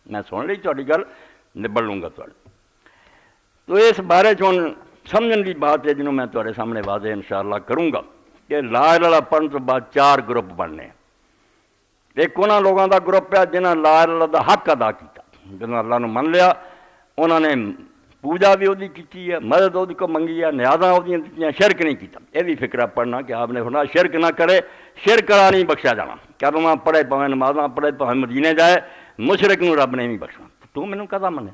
میں سن لی تھوڑی گل نبڑ لوں گا تھوڑے تو اس بارے ہوں سمجھن کی بات ہے جنہوں میں تھوڑے سامنے واضح انشاءاللہ کروں گا کہ لا الہ الا اللہ پڑھن تو بعد 4 گروپ بننے ایک انہوں لوگوں کا گروپ ہے جنہوں لا الہ الا اللہ دا حق ادا کیا جنہوں اللہ نے من لیا انہوں نے پوجا بھی وہی کی ہے مدد وہ کو منگی ہے نیازاں وہ دیتی شرک نہیں کیتا یہ بھی فکرہ پڑھنا کہ آپ نے فرمایا شرک نہ کرے شرک کرا نہیں بخشا جانا کلمہ پڑھے پاویں نمازاں پڑھے پاویں مدینے جائے مشرک نو رب نے نہیں بخشنا تو مینوں کدا منے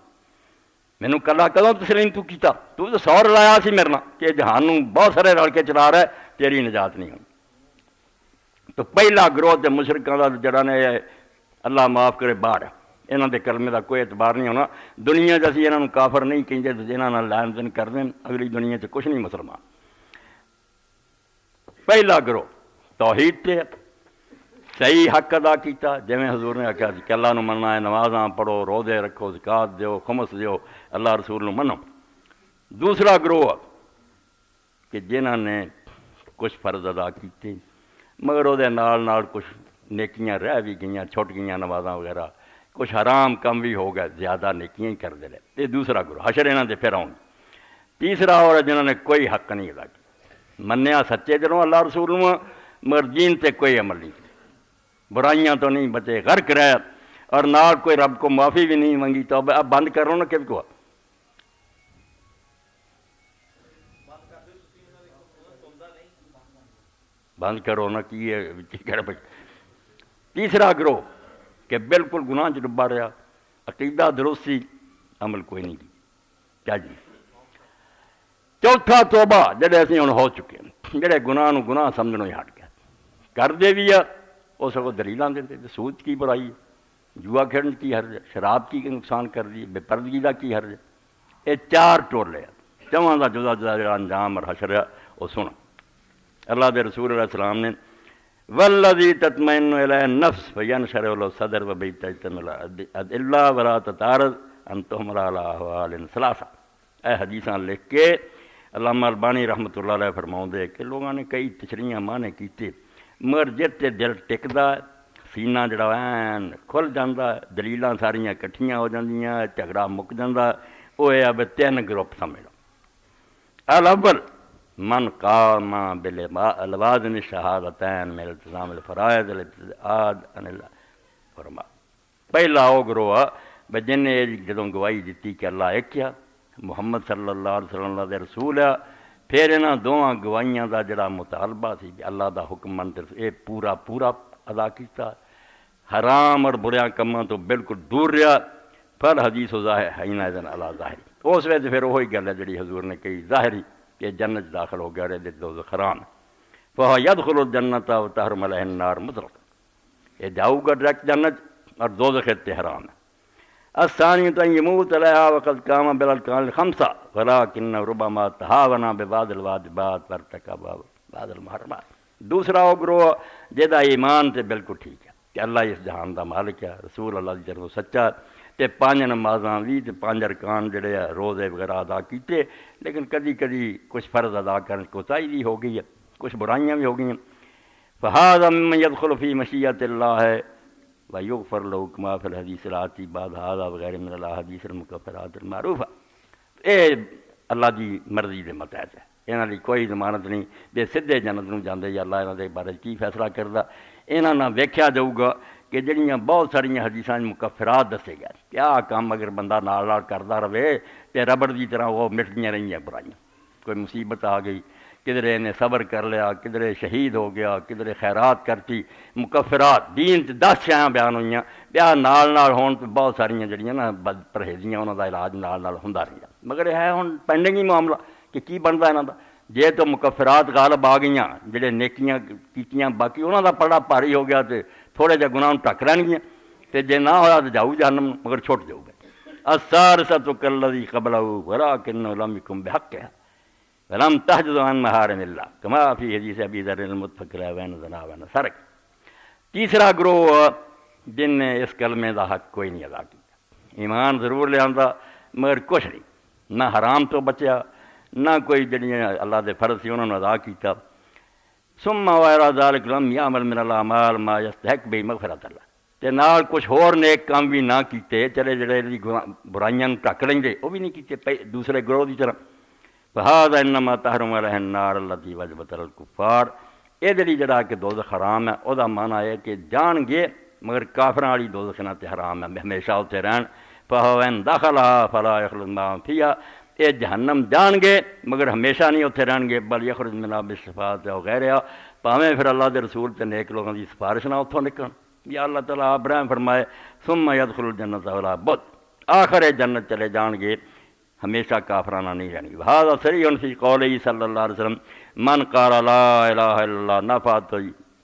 مینوں کلا کدوں تسلیم تو کیتا تو 100 لایا سی میرے نال کہ جہان نو بہت سارے رل کے چلا رہا ہے تیری نجات نہیں ہونی تو پہلا گروہ تے مشرکاں دا جڑا نے اللہ معاف کرے باہر یہاں دے کلمے دا کوئی اعتبار نہیں ہونا دنیا اسی یہاں کافر نہیں کہیں تو یہاں لین دین کر دیں اگلی دنیا سے کچھ نہیں مسلمان پہلا گروہ توحید تے صحیح حق ادا کیتا جویں حضور نے آخیا کہ اللہ نو مننا ہے نمازاں پڑھو روزے رکھو زکات دیو خمس دیو اللہ رسول نو منو دوسرا گروہ کہ جنہاں نے کچھ فرض ادا کیتے مگر وہ نال کچھ نیکیاں رہ بھی گئیاں چھٹ گئیاں نمازاں وغیرہ کچھ حرام کم بھی ہو گئے زیادہ نیکیاں ہی کرتے رہے یہ دوسرا گروہ حشر انہاں دے پھر آؤں تیسرا اور جنہوں نے کوئی حق نہیں ادا کیا منیا سچے دلوں اللہ رسول مگر دین تے کوئی عمل نہیں کیا برائیاں تو نہیں بچے غرق رہے اور نال کوئی رب کو معافی بھی نہیں منگی تو اب بند کرو نا کس کو بند کرو نا کی ہے تیسرا گروہ کہ بالکل گناہ چ ڈبا رہا عقیدہ درستی عمل کوئی نہیں کیا جی چوتھا توبہ جڑے اسی ہن ہو چکے ہیں جڑے گناہ نو گناہ سمجھنوں ہی ہٹ گیا کر دے بھی ہے وہ سگوں دلیلاں دیندے سود کی برائی ہے جوا کھیڈن کی حرج ہے شراب کی نقصان کر دی بے پردگی کا کی حرج ہے یہ 4 ٹولے چواں کا جدا جدا جڑا انجام اور حشر ہے وہ سن اللہ دے رسول علیہ السلام نے والذی تطمئن الیہ النفس فینشرح له صدر وبیتم الا ولا تتعرض ان تحمل علی احوال ثلاثہ اے حدیثاں لکھ کے علامہ البانی رحمۃ اللہ علیہ فرماؤندے کہ لوگوں نے کئی تشریحاں معنی کیتے مگر جتے دل ٹکدا سینہ جڑا این کھل جاندا دلیلاں ساریاں کٹھیاں ہو جاندیاں جھگڑا مک جاندا وہ ہے اب 3 گروپ سمجھ لو الاول من قام بالوازن الشہادتین من التزام الفرائض الابتعاد عن الحرمات پہلا وہ گروہ جن نے جدوں گواہی دیتی کہ اللہ ایک ہے محمد صلی اللہ علیہ وسلم اللہ دے رسول ہے پھر انہاں دونوں گواہیاں دا جڑا مطالبہ سی کہ اللہ دا حکم منتے اے پورا ادا کیتا حرام اور بریاں کماں تو بالکل دور رہا پھر حدیث و ظاہر حینئذ علی ظاہری اس وقت پھر وہی گل ہے جڑی حضور نے کہی ظاہری کہ جنت داخل ہو گیا رہے دوزخ حرام فہو یدخل الجنت وتحرم علیہ النار مطلقا یہ جاؤ گا ڈائریکٹ جنت اور دوزخ تے حرام ہے الثانی ان یموت علیہا وقد قام بالارکان الخمسہ ولکن ربما تہاون ببعض الواجبات وارتکب بعض المحرمات دوسرا وہ گروہ جہدا ایمان تے بالکل ٹھیک ہے کہ اللہ اس جہان دا مالک ہے رسول اللہ دی طرف سچا تے 5 نمازاں بھی تے 5 ارکان جڑے روزے وغیرہ ادا کیتے لیکن کدی کچھ فرض ادا کرنے کوتاہی بھی ہو گئی ہے کچھ برائیاں بھی ہو گئی ہیں فہذا ممن يدخل فی مشیۃ اللہ ویغفر له کما فی الحدیث الآتی بعد ھذا وغیرہ من الاحادیث المکفرات المعروفہ اے اللہ دی مرضی دے متحد ہے انہاں دی کوئی ضمانت نہیں بے سدھے جنت نوں جاندے یا اللہ انہاں دے بارے کی فیصلہ کردا انہاں نہ ویکھیا جاؤ گا کہ جڑیاں بہت ساریاں حدیثاں مکفرات دسے گئے کیا کام اگر بندہ نال کردا رہے تے ربڑ دی طرح وہ مٹدیاں رہیاں برائیاں کوئی مصیبت آ گئی کدھرے نے صبر کر لیا کدھرے شہید ہو گیا کدھرے خیرات کرتی مکفرات دین تے 10 شیاں بیان ہوئیاں بیا نال ہون تے بہت ساریاں جڑیاں نا بد پرہیزیاں انہاں دا علاج نال ہوندا رہیا مگر یہ ہے ہن پینڈنگ ہی معاملہ کہ کی بندا انہاں دا جے تو مکفرات غالب آ گئیاں جڑے نیکیاں کیتیاں باقی انہاں دا پڑا بھاری ہو گیا تے تھوڑے جہ گناہ ٹک رہن گیاں تے جے نہ ہویا تو جاؤ جہنم مگر چھوٹ جاؤ گے الثالثۃ کالذی قبلہ ولکن لم یکن بحقھا ولم تحجز عن محارم اللہ کما فی حدیث ابی ذر المتفق علیہ وین زنا وین سرق تیسرا گروہ جن نے اس کلمے دا حق کوئی نہیں ادا کیا ایمان ضرور لے آندا مگر کچھ نہیں نہ حرام تو بچیا نہ کوئی جڑیاں اللہ دے فرض سی انہوں نے ادا کیتا ثم غیر ذلک لم یعمل من الاعمال ما یستحق به مغفرۃ اللہ تے نال کچھ ہور نیک کام بھی نہ کیتے، چلے جڑے برائیاں ڈھک لیں وہ بھی نہیں کیتے دوسرے گروہ کی طرح. فہذا انما تحرم علیہ النار التی وجبت الکفار. یہ جڑی جڑا کہ دوزخ حرام ہے وہ معنی ہے کہ جان گے مگر کافراں والی دوزخ نہ تے حرام ہے، ہمیشہ اتنے رہن. فَإِن دَخَلَهَا فَلَا يَخْرُجُ مِنْهَا فِيهَا. یہ جہنم جان گے مگر ہمیشہ نہیں اتنے رہن گے، بل یخرج منہا بالشفاعت وغیرہ، پاویں پھر اللہ دے رسول تے نیک لوگوں کی سفارش نہ اتوں نکلن. یا اللہ تعالیٰ ابراہیم فرمائے ثم يدخل الجنت ولا بد، آخر جنت چلے جان گے، ہمیشہ کافرانہ نہیں رہنی. هذا صریح فی قولہ صلی اللہ علیہ وسلم من قال لا الہ الا اللہ نفعت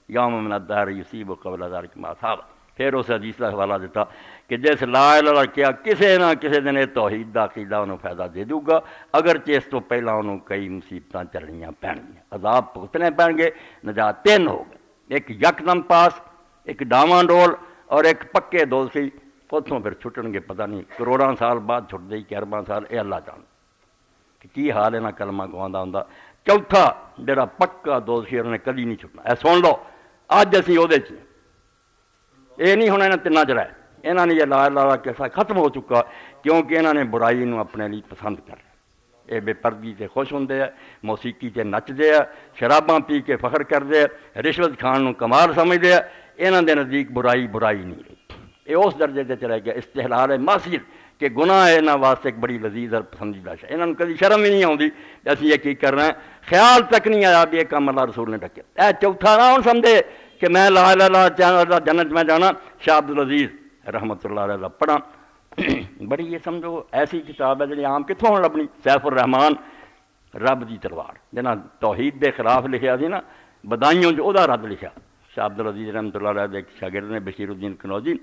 یوم من الدہر یصیب قبل ذلک ما اصاب. پھر اس حدیث کا حوالہ دیتا کہ جس لا الہ الا کیا کسی نہ کسی دن توحید دا عقیدہ انہوں فائدہ دے دوں گا، اگرچہ اس تو پہلا انہوں کئی مصیبتاں چلنیاں پین گیا، عذاب بھگتنے پین گے. نجات تین ہو گئے، ایک یکدم پاس، ایک ڈاواں ڈول اور ایک پکے دوزخی. اتوں پھر چھٹن گے پتہ نہیں کروڑاں سال بعد چھٹ دے کہ ارباں سال، یہ اللہ جان کہ کی حال ہے نہ کلمہ گواندہ ہوں. چوتھا جڑا پکا دوزخی انہوں نے کدی نہیں چھٹنا. اے سن لو اج اسی وہ یہ نہیں ہونا یہاں تنہ چ رہے، یہاں نے یہ لا الہ کیسا ختم ہو چکا کیونکہ یہاں نے برائی نو اپنے لیے پسند کر لیا. یہ بے پردگی سے خوش ہوندے ہیں، موسیقی سے نچدے ہیں، شراباں پی کے فخر کرتے ہیں، رشوت کھان نو کمال سمجھتے ہیں. یہاں دے نزدیک برائی نہیں رہی. یہ اس درجے سے چلے گیا استحلال معصیت کہ گناہ ہے انہاں واسطے ایک بڑی لذیذ اور پسندیدہ شے. انہاں کبھی شرم ہی نہیں آتی اسی یہ کی کر رہے ہیں، خیال تک نہیں آیا بھی یہ کام اللہ رسول نے ڈکیا. اے چوتھا نہ ہوں سمجھے کہ میں لا الہ الا اللہ جنت میں جانا. شاہ عبدالعزیز رحمۃ اللہ علیہ پڑھا، بڑی یہ سمجھو ایسی کتاب ہے جی عام کتوں ہوں لبنی، سیف الرحمان رب دی تلوار، جنہ توحید دے خلاف لکھیا سی نا بدائیوں جو دا رد لکھا. شاہ عبدالعزیز رحمۃ اللہ علیہ ایک شاگرد نے بشیر الدین کنوجی.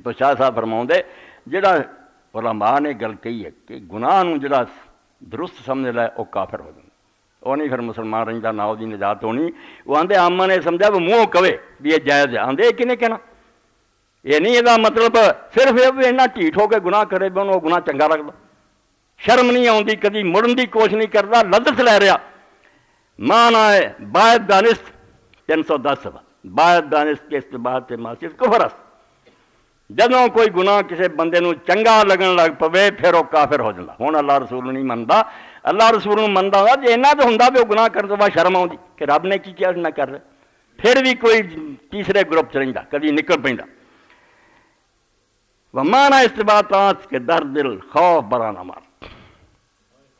تو شاہ صاحب فرماؤں دے جڑا علماء نے گل کہی ہے کہ گناہ نو جڑا درست سمجھ لے وہ کافر ہو جائے، وہ نہیں پھر مسلمان رہندا نہ دی نجات ہونی. وہ آندے آما نے سمجھا وہ منہ کہے بھی یہ جائز ہے، آندے کنے کہنا یہ نہیں یہ مطلب صرف یہ بھی اینا ٹھیٹ ہو کے گناہ کرے بھی انہوں گناہ چنگا لگتا، شرم نہیں آتی، کدی مڑن دی کوشش نہیں کرتا، لذت لے رہا. مانا ہے باعث دانست 310 باعث دانست کے استباعت معصیت کفر است. جدوں کوئی گناہ کسی بندے نو چنگا لگن لگ پوے پھر وہ کافر ہو جاتا. ہوں اللہ رسول نہیں منتا، اللہ رسول منتا ہوا جی اینا تو ہوں بھی وہ گناہ کرنے بعد شرم آتی کہ رب نے کی کیا نہ کر رہے، پھر بھی کوئی تیسرے گروپ چ رہتا کدی نکل پہ. ومانا استباعات کے در دل خوف برا نہ مار.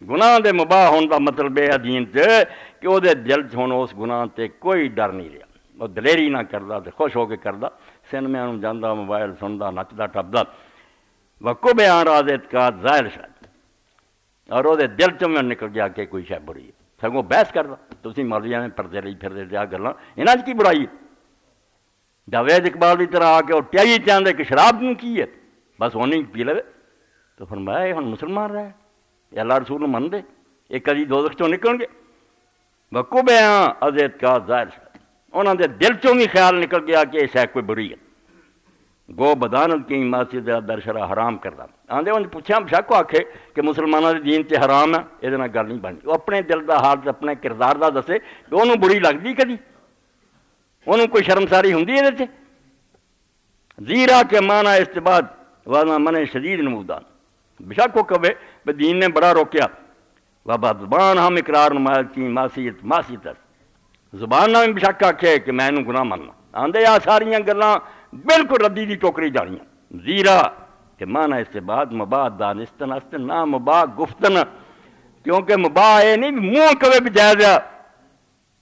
گناہ دے مباح ہونے کا مطلب یہ دین کہ وہ دل چ ہوں اس گناہ تے کوئی ڈر نہیں رہا، وہ دلیری نہ کرتا تو خوش ہو کے کرتا، سنمیاں جانا موبائل سنتا نچتا ٹپتا. وقو بیان راز اعتقاد ظاہر شاید اور وہ دل چ میں نکل گیا کہ کوئی شے بری ہے، سگوں بحث کرتا تھی مولویاں میں پردے رہی پھرتے آ گلاں یہاں کی برائی ہے. جاوید اقبال کی طرح آ کے وہ ٹیائی چاہتے کہ شراب کی ہے بس وہ نہیں پی لے. تو فرمایا یہ ہوں مسلمان رہے یہ اللہ رسول من دے یہ کدی دوزخ چوں نکل گے. وقو بیان از اعتقاد ظاہر شاید انہوں دے دل چوں بھی خیال نکل گیا کہ یہ شے کوئی بری ہے. گو بدانت کی معصیت در شرع حرام کرتا. آندے انہیں پوچھا شک آکھے کہ مسلمانوں کے دین تے حرام ہے، یہ گل نہیں بنتی. وہ اپنے دل دا حال اپنے کردار دا دسے کہ انہوں بری لگتی کدی، انہوں کوئی شرمساری ہوں یہ زیرا کے مانا استباد وانا من شدید نمودان. بشک وہ کبے بے دین نے بڑا روکیا. وبزبان ہم اقرار نمائل کی معصیت زبان نہ بشک آکھے کہ میں گناہ مننا. آندے آ ساریاں گلاں بالکل ردی دی ٹوکری جانیاں. زیرا کہ مانا استباد مباح دانستن است نہ مباح گفتن، کیونکہ مباح یہ نہیں منہ کبے بھی جائز ہے،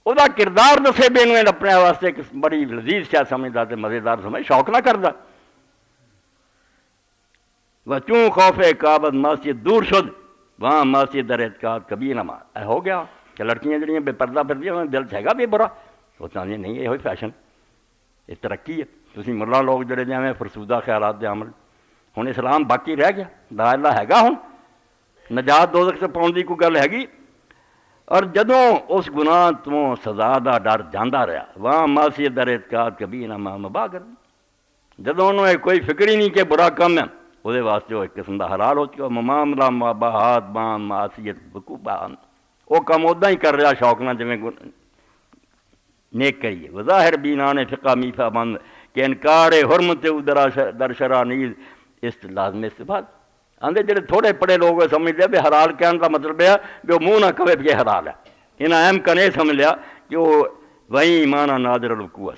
وہ کردار دسے بے انہوں اپنے واسطے ایک بڑی لذیذ شاید سمجھتا تے مزیدار سمجھ شوق نہ کرتا. وہ چوں خوف کابت معصیت دور شد وہاں معصیت در اعتقاد کبھی نہ مار. ہو گیا کہ لڑکیاں جڑیاں بے پردہ پھردیاں انہوں دل چھے گا بھی برا، وہ چاہتے نہیں یہ ہوئی فیشن، یہ ترقی ہے. تسی ملا لوگ جڑے جائیں فرسودہ خیالات دے عمل. ہوں اسلام باقی رہ گیا، لا الہ ہے ہوں نجات دوزخ سے پاؤن دی کوئی گل ہے گی. اور جدوں اس گناہ تو سزا دا ڈر جاندہ رہا وہاں معصیت در اعتقاد کبھی نہ مباح کر دی. جدوں انہوں نے کوئی فکر ہی نہیں کہ برا کم ہے وہ واسطے وہ ایک قسم کا حلال ہو چکا. معاملہ مباحات بان معصیت بکوبان وہ کم ادا ہی کر رہا شوق نہ جویں نیک کریے. وظاہر بینان فقہ میفا بند کہ انکار حرمت در شرع نیز اس لازم استفاد آندے جڑے تھوڑے پڑھے لوگ سمجھ لیا بھی حلال کہنے کا مطلب ہے کہ وہ منہ نہ کہے کہ حلال ہے انہیں اہم کنے سمجھ لیا کہ وہ وہی ایمان نادر الوقوع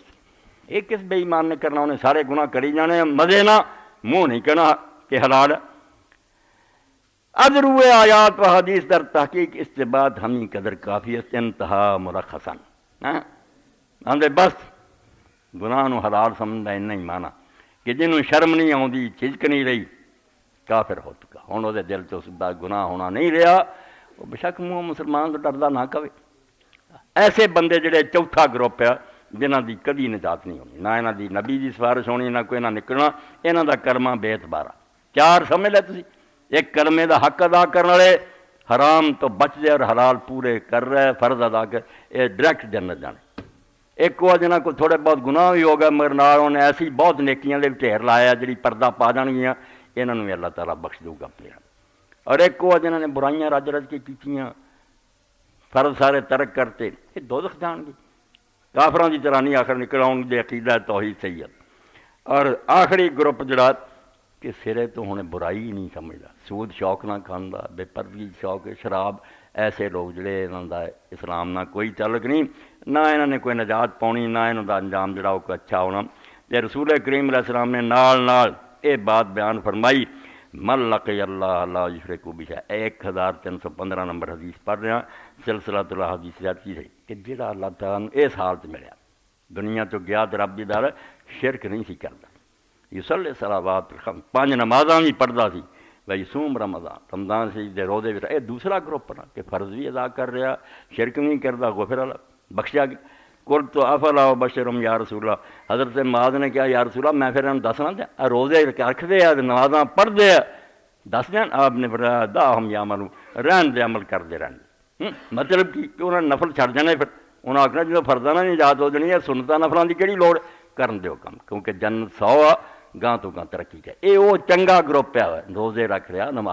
ایک کس بے ایمان نے کرنا انہیں سارے گناہ کری جانے مزے نہ منہ نہیں کہنا کہ حلال ہے اب روئے آیات و حدیث در تحقیق استباد ہمیں قدر کافی است انتہا مرخصاً آندے بس گناہ نو حلال سمجھنا انہیں ہی مانا کہ جنہوں شرم نہیں آؤندی چجک نہیں رہی کافر ہو چکا ہوں وہ دل تو سدا گناہ ہونا نہیں رہا وہ بشک منہ مسلمان تو ڈردا نہ کہے ایسے بندے جڑے چوتھا گروپ ہے جنہاں دی کدی نجات نہیں ہونی نہ انہاں دی نبی دی سفارش ہونی نہ کوئی نہ نکلنا انہاں دا کرما بے اعتبارا چار سمجھ لے تسی ایک کلمے دا حق ادا کرنے والے حرام تو بچ دے اور حلال پورے کر رہے فرض ادا کر یہ ڈائریکٹ جنت جانے ایک وہ جنہاں کو تھوڑے بہت گناہ بھی ہو گئے مگر نال انہیں ایسی بہت نیکیاں دے ڈھیر لایا جڑی پردہ پا جان گیاں انہاں نوں اللہ تعالیٰ بخش دے گا پھر اور ایک وہ جنہاں نے برائیاں رج رج کے کیتیاں فرض سارے ترک کرتے یہ دوزخ جان گے کافراں دی طرح نہیں آخر نکل آؤں گے عقیدہ توحید صحیح ہے اور آخری گروپ جڑا کہ سرے تو ہنے برائی ہی نہیں سمجھدا سود شوق نہ کھاندا بے پردگی شوق شراب ایسے لوگ جڑے انہاں دا اسلام نہ کوئی تعلق نہیں نہ انہاں نے کوئی نجات پاؤنی نہ انہاں دا انجام جڑا وہ اچھا ہونا تے رسول کریم علیہ السلام نے نال یہ بات بیان فرمائی من لقی اللہ لا یشرک بہ 1315 نمبر حدیث پڑھ رہے ہیں سلسلۃ الحدیث جاتی ہے کہ جڑا اللہ تعالیٰ اس حالت ملیا دنیا تو گیا تو رب دی دار شرک نہیں سی کردا یصلی صلوات الخمس 5 نمازاں بھی پڑھدا سی بھائی سوم رمضان سے دے روزے بھی یہ دوسرا گروپ نا کہ فرض بھی ادا کر رہا شرک نہیں کردا غفر اللہ بخشیا قل تو افلا بشرم یا رسول اللہ حضرت معاذ نے کہا یا رسول اللہ میں پھر انہوں دسنا دیا روزے رکھ دے نمازاں پڑھ دے دس دیں آپ نے فرمایا دا ہم یا عمل رہن دے عمل کر دے رہن مطلب کہ انہوں نے نفل چھڑ جانے پھر انہوں نے آخنا جب فرضاں نہ نجات ہو جانی ہے سنتاں نفلاں دی کہڑی لوڑ کرن دیو کم کیونکہ جنت 100 گاں تو گاں ترقی ہے یہ وہ چنگا گروپ ہے روزے رکھ رہا نماز